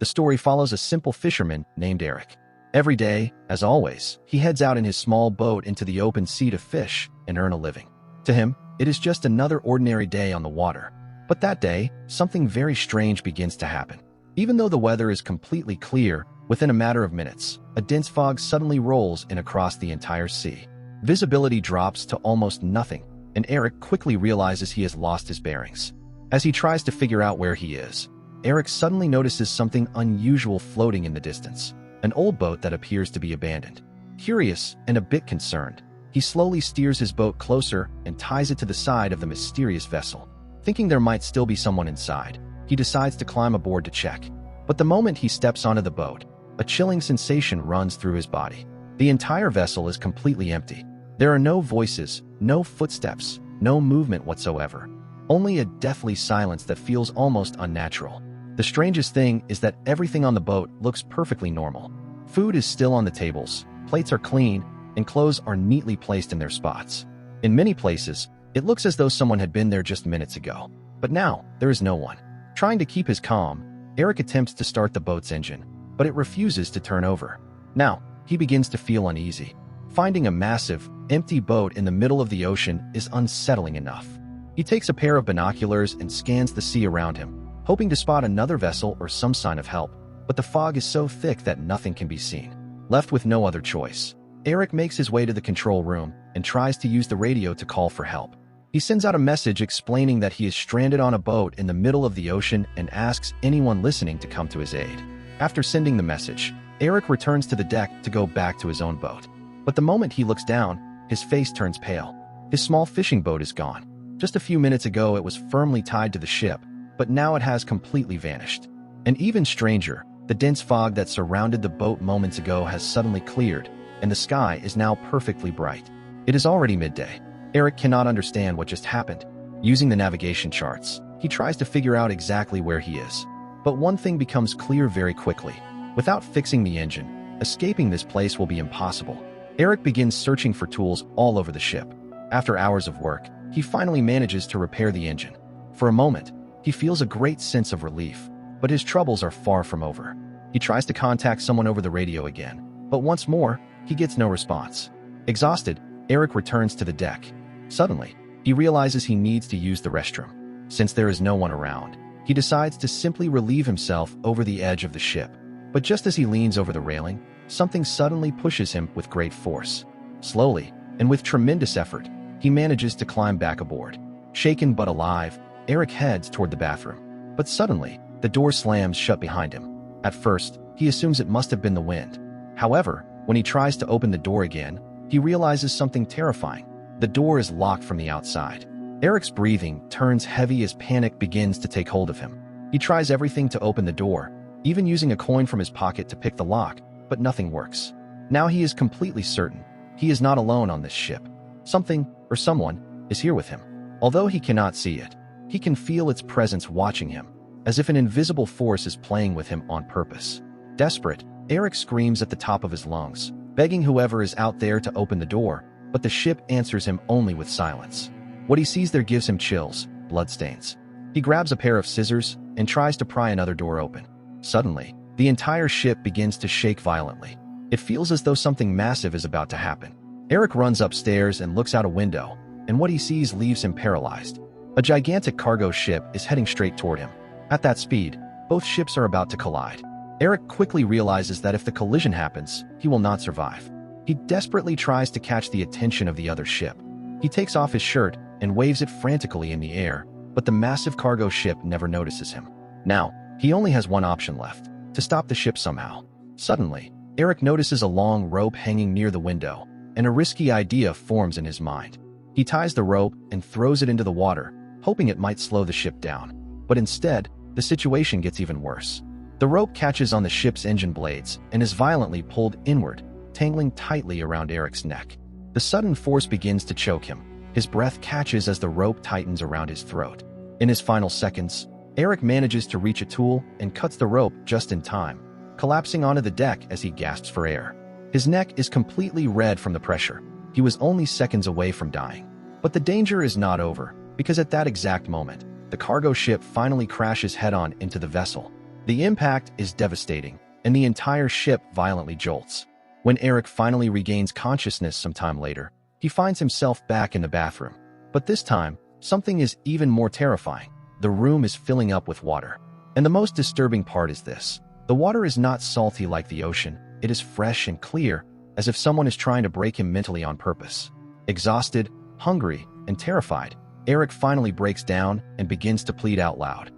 story follows a simple fisherman named Eric. Every day, as always, he heads out in his small boat into the open sea to fish and earn a living. To him, it is just another ordinary day on the water. But that day, something very strange begins to happen. Even though the weather is completely clear, within a matter of minutes, a dense fog suddenly rolls in across the entire sea. Visibility drops to almost nothing, and Eric quickly realizes he has lost his bearings. As he tries to figure out where he is, Eric suddenly notices something unusual floating in the distance, an old boat that appears to be abandoned. Curious and a bit concerned, he slowly steers his boat closer and ties it to the side of the mysterious vessel. Thinking there might still be someone inside, he decides to climb aboard to check. But the moment he steps onto the boat, a chilling sensation runs through his body. The entire vessel is completely empty. There are no voices, no footsteps, no movement whatsoever. Only a deathly silence that feels almost unnatural. The strangest thing is that everything on the boat looks perfectly normal. Food is still on the tables, plates are clean, and clothes are neatly placed in their spots. In many places, it looks as though someone had been there just minutes ago. But now, there is no one. Trying to keep his calm, Eric attempts to start the boat's engine, but it refuses to turn over. Now, he begins to feel uneasy. Finding a massive, empty boat in the middle of the ocean is unsettling enough. He takes a pair of binoculars and scans the sea around him, hoping to spot another vessel or some sign of help, but the fog is so thick that nothing can be seen. Left with no other choice, Eric makes his way to the control room and tries to use the radio to call for help. He sends out a message explaining that he is stranded on a boat in the middle of the ocean and asks anyone listening to come to his aid. After sending the message, Eric returns to the deck to go back to his own boat. But the moment he looks down, his face turns pale. His small fishing boat is gone. Just a few minutes ago it was firmly tied to the ship, but now it has completely vanished. And even stranger, the dense fog that surrounded the boat moments ago has suddenly cleared, and the sky is now perfectly bright. It is already midday. Eric cannot understand what just happened. Using the navigation charts, he tries to figure out exactly where he is. But one thing becomes clear very quickly. Without fixing the engine, escaping this place will be impossible. Eric begins searching for tools all over the ship. After hours of work, he finally manages to repair the engine. For a moment, he feels a great sense of relief, but his troubles are far from over. He tries to contact someone over the radio again, but once more, he gets no response. Exhausted, Eric returns to the deck. Suddenly, he realizes he needs to use the restroom. Since there is no one around, he decides to simply relieve himself over the edge of the ship. But just as he leans over the railing, something suddenly pushes him with great force. Slowly, and with tremendous effort, he manages to climb back aboard. Shaken but alive, Eric heads toward the bathroom. But suddenly, the door slams shut behind him. At first, he assumes it must have been the wind. However, when he tries to open the door again, he realizes something terrifying. The door is locked from the outside. Eric's breathing turns heavy as panic begins to take hold of him. He tries everything to open the door, even using a coin from his pocket to pick the lock, but nothing works. Now he is completely certain he is not alone on this ship. Something, or someone, is here with him. Although he cannot see it, he can feel its presence watching him, as if an invisible force is playing with him on purpose. Desperate, Eric screams at the top of his lungs, begging whoever is out there to open the door, but the ship answers him only with silence. What he sees there gives him chills, bloodstains. He grabs a pair of scissors and tries to pry another door open. Suddenly, the entire ship begins to shake violently. It feels as though something massive is about to happen. Eric runs upstairs and looks out a window, and what he sees leaves him paralyzed. A gigantic cargo ship is heading straight toward him. At that speed, both ships are about to collide. Eric quickly realizes that if the collision happens, he will not survive. He desperately tries to catch the attention of the other ship. He takes off his shirt and waves it frantically in the air, but the massive cargo ship never notices him. Now, he only has one option left: to stop the ship somehow. Suddenly, Eric notices a long rope hanging near the window, and a risky idea forms in his mind. He ties the rope and throws it into the water, hoping it might slow the ship down. But instead, the situation gets even worse. The rope catches on the ship's engine blades and is violently pulled inward, tangling tightly around Eric's neck. The sudden force begins to choke him. His breath catches as the rope tightens around his throat. In his final seconds, Eric manages to reach a tool and cuts the rope just in time, collapsing onto the deck as he gasps for air. His neck is completely red from the pressure. He was only seconds away from dying. But the danger is not over, because at that exact moment, the cargo ship finally crashes head-on into the vessel. The impact is devastating, and the entire ship violently jolts. When Eric finally regains consciousness some time later, he finds himself back in the bathroom. But this time, something is even more terrifying. The room is filling up with water. And the most disturbing part is this. The water is not salty like the ocean. It is fresh and clear, as if someone is trying to break him mentally on purpose. Exhausted, hungry, and terrified, Eric finally breaks down and begins to plead out loud.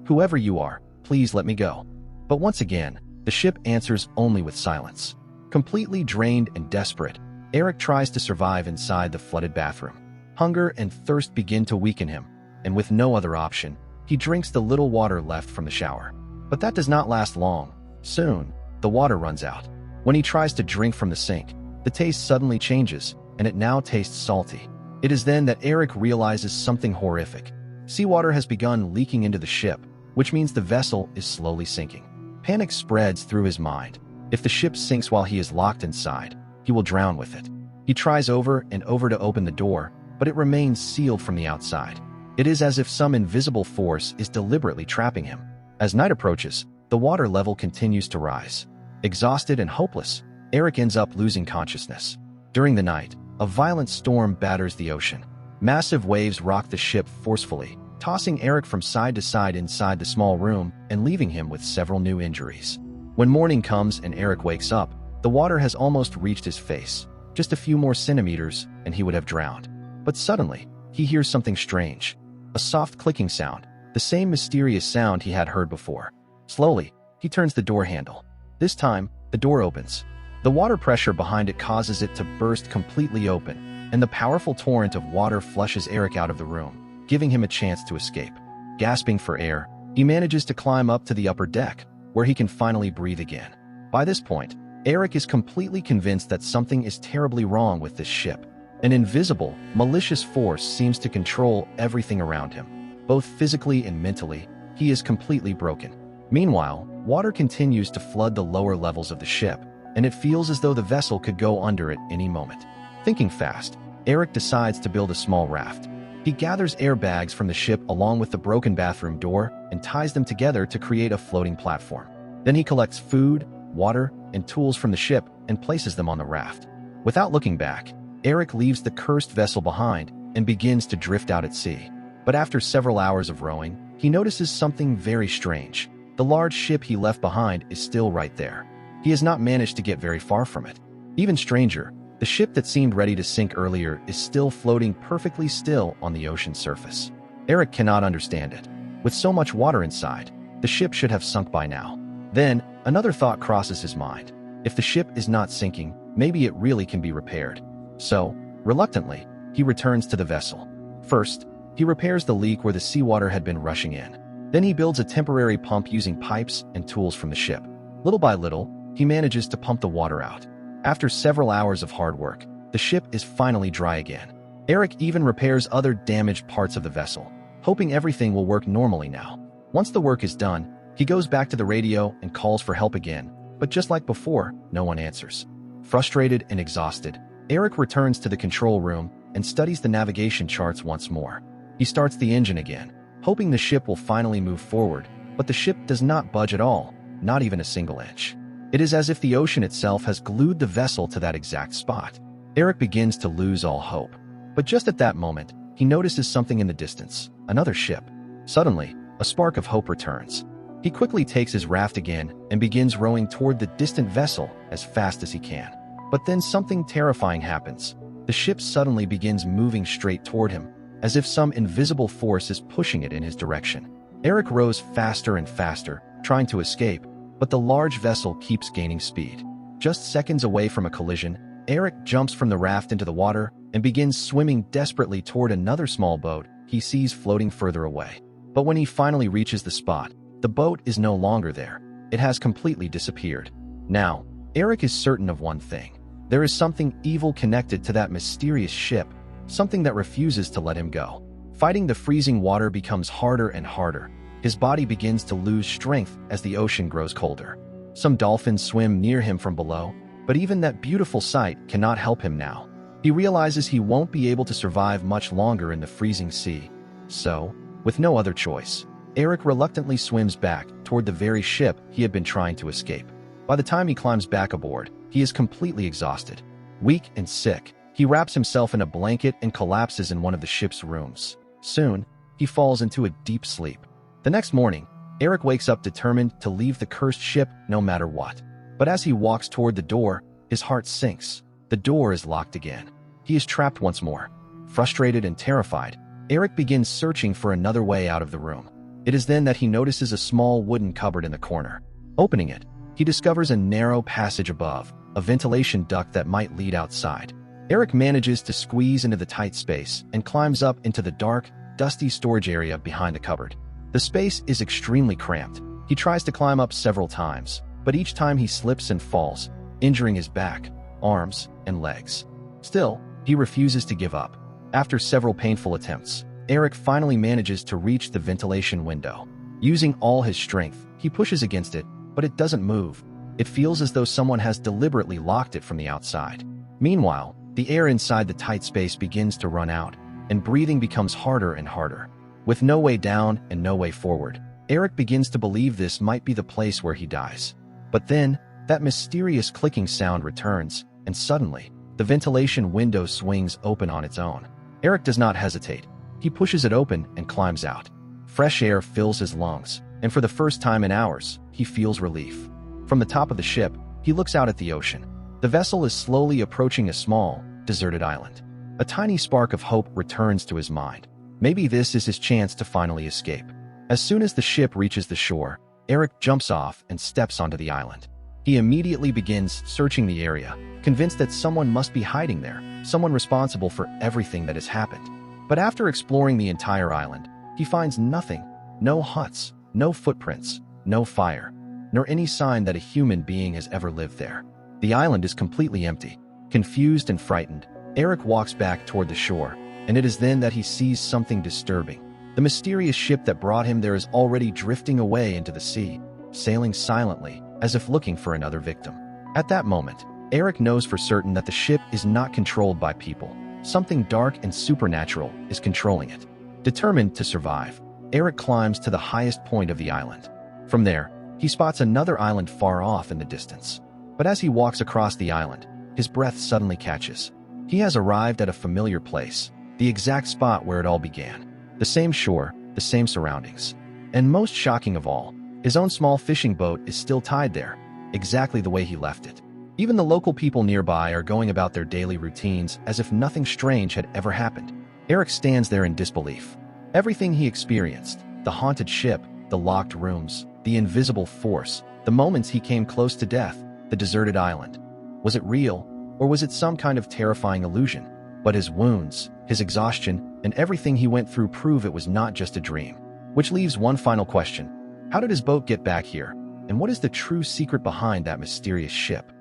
"Whoever you are, please let me go." But once again, the ship answers only with silence. Completely drained and desperate, Eric tries to survive inside the flooded bathroom. Hunger and thirst begin to weaken him, and with no other option, he drinks the little water left from the shower. But that does not last long. Soon, the water runs out. When he tries to drink from the sink, the taste suddenly changes, and it now tastes salty. It is then that Eric realizes something horrific. Seawater has begun leaking into the ship, which means the vessel is slowly sinking. Panic spreads through his mind. If the ship sinks while he is locked inside, he will drown with it. He tries over and over to open the door, but it remains sealed from the outside. It is as if some invisible force is deliberately trapping him. As night approaches, the water level continues to rise. Exhausted and hopeless, Eric ends up losing consciousness. During the night, a violent storm batters the ocean. Massive waves rock the ship forcefully, tossing Eric from side to side inside the small room and leaving him with several new injuries. When morning comes and Eric wakes up, the water has almost reached his face. Just a few more centimeters and he would have drowned. But suddenly, he hears something strange. A soft clicking sound, the same mysterious sound he had heard before. Slowly, he turns the door handle. This time, the door opens. The water pressure behind it causes it to burst completely open, and the powerful torrent of water flushes Eric out of the room, giving him a chance to escape. Gasping for air, he manages to climb up to the upper deck, where he can finally breathe again. By this point, Eric is completely convinced that something is terribly wrong with this ship. An invisible, malicious force seems to control everything around him. Both physically and mentally, he is completely broken. Meanwhile, water continues to flood the lower levels of the ship, and it feels as though the vessel could go under at any moment. Thinking fast, Eric decides to build a small raft. He gathers airbags from the ship along with the broken bathroom door and ties them together to create a floating platform. Then he collects food, water, and tools from the ship and places them on the raft. Without looking back, Eric leaves the cursed vessel behind and begins to drift out at sea. But after several hours of rowing, he notices something very strange. The large ship he left behind is still right there. He has not managed to get very far from it. Even stranger, the ship that seemed ready to sink earlier is still floating perfectly still on the ocean surface. Eric cannot understand it. With so much water inside, the ship should have sunk by now. Then, another thought crosses his mind. If the ship is not sinking, maybe it really can be repaired. So, reluctantly, he returns to the vessel. First, he repairs the leak where the seawater had been rushing in. Then he builds a temporary pump using pipes and tools from the ship. Little by little, he manages to pump the water out. After several hours of hard work, the ship is finally dry again. Eric even repairs other damaged parts of the vessel, hoping everything will work normally now. Once the work is done, he goes back to the radio and calls for help again, but just like before, no one answers. Frustrated and exhausted, Eric returns to the control room and studies the navigation charts once more. He starts the engine again, hoping the ship will finally move forward, but the ship does not budge at all, not even a single inch. It is as if the ocean itself has glued the vessel to that exact spot. Eric begins to lose all hope. But just at that moment, he notices something in the distance, another ship. Suddenly, a spark of hope returns. He quickly takes his raft again and begins rowing toward the distant vessel as fast as he can. But then something terrifying happens. The ship suddenly begins moving straight toward him, as if some invisible force is pushing it in his direction. Eric rows faster and faster, trying to escape, but the large vessel keeps gaining speed. Just seconds away from a collision, Eric jumps from the raft into the water and begins swimming desperately toward another small boat he sees floating further away. But when he finally reaches the spot, the boat is no longer there. It has completely disappeared. Now, Eric is certain of one thing. There is something evil connected to that mysterious ship, something that refuses to let him go. Fighting the freezing water becomes harder and harder. His body begins to lose strength as the ocean grows colder. Some dolphins swim near him from below, but even that beautiful sight cannot help him now. He realizes he won't be able to survive much longer in the freezing sea. So, with no other choice, Eric reluctantly swims back toward the very ship he had been trying to escape. By the time he climbs back aboard, he is completely exhausted. Weak and sick, he wraps himself in a blanket and collapses in one of the ship's rooms. Soon, he falls into a deep sleep. The next morning, Eric wakes up determined to leave the cursed ship no matter what. But as he walks toward the door, his heart sinks. The door is locked again. He is trapped once more. Frustrated and terrified, Eric begins searching for another way out of the room. It is then that he notices a small wooden cupboard in the corner. Opening it, he discovers a narrow passage above, a ventilation duct that might lead outside. Eric manages to squeeze into the tight space and climbs up into the dark, dusty storage area behind the cupboard. The space is extremely cramped. He tries to climb up several times, but each time he slips and falls, injuring his back, arms, and legs. Still, he refuses to give up. After several painful attempts, Eric finally manages to reach the ventilation window. Using all his strength, he pushes against it, but it doesn't move. It feels as though someone has deliberately locked it from the outside. Meanwhile, the air inside the tight space begins to run out, and breathing becomes harder and harder. With no way down and no way forward, Eric begins to believe this might be the place where he dies. But then, that mysterious clicking sound returns, and suddenly, the ventilation window swings open on its own. Eric does not hesitate. He pushes it open and climbs out. Fresh air fills his lungs, and for the first time in hours, he feels relief. From the top of the ship, he looks out at the ocean. The vessel is slowly approaching a small, deserted island. A tiny spark of hope returns to his mind. Maybe this is his chance to finally escape. As soon as the ship reaches the shore, Eric jumps off and steps onto the island. He immediately begins searching the area, convinced that someone must be hiding there, someone responsible for everything that has happened. But after exploring the entire island, he finds nothing. No huts, no footprints, no fire, nor any sign that a human being has ever lived there. The island is completely empty. Confused and frightened, Eric walks back toward the shore, and it is then that he sees something disturbing. The mysterious ship that brought him there is already drifting away into the sea, sailing silently, as if looking for another victim. At that moment, Eric knows for certain that the ship is not controlled by people. Something dark and supernatural is controlling it. Determined to survive, Eric climbs to the highest point of the island. From there, he spots another island far off in the distance. But as he walks across the island, his breath suddenly catches. He has arrived at a familiar place, the exact spot where it all began. The same shore, the same surroundings. And most shocking of all, his own small fishing boat is still tied there, exactly the way he left it. Even the local people nearby are going about their daily routines as if nothing strange had ever happened. Eric stands there in disbelief. Everything he experienced, the haunted ship, the locked rooms, the invisible force, the moments he came close to death, the deserted island. Was it real, or was it some kind of terrifying illusion? But his wounds, his exhaustion, and everything he went through prove it was not just a dream. Which leaves one final question. How did his boat get back here? And what is the true secret behind that mysterious ship?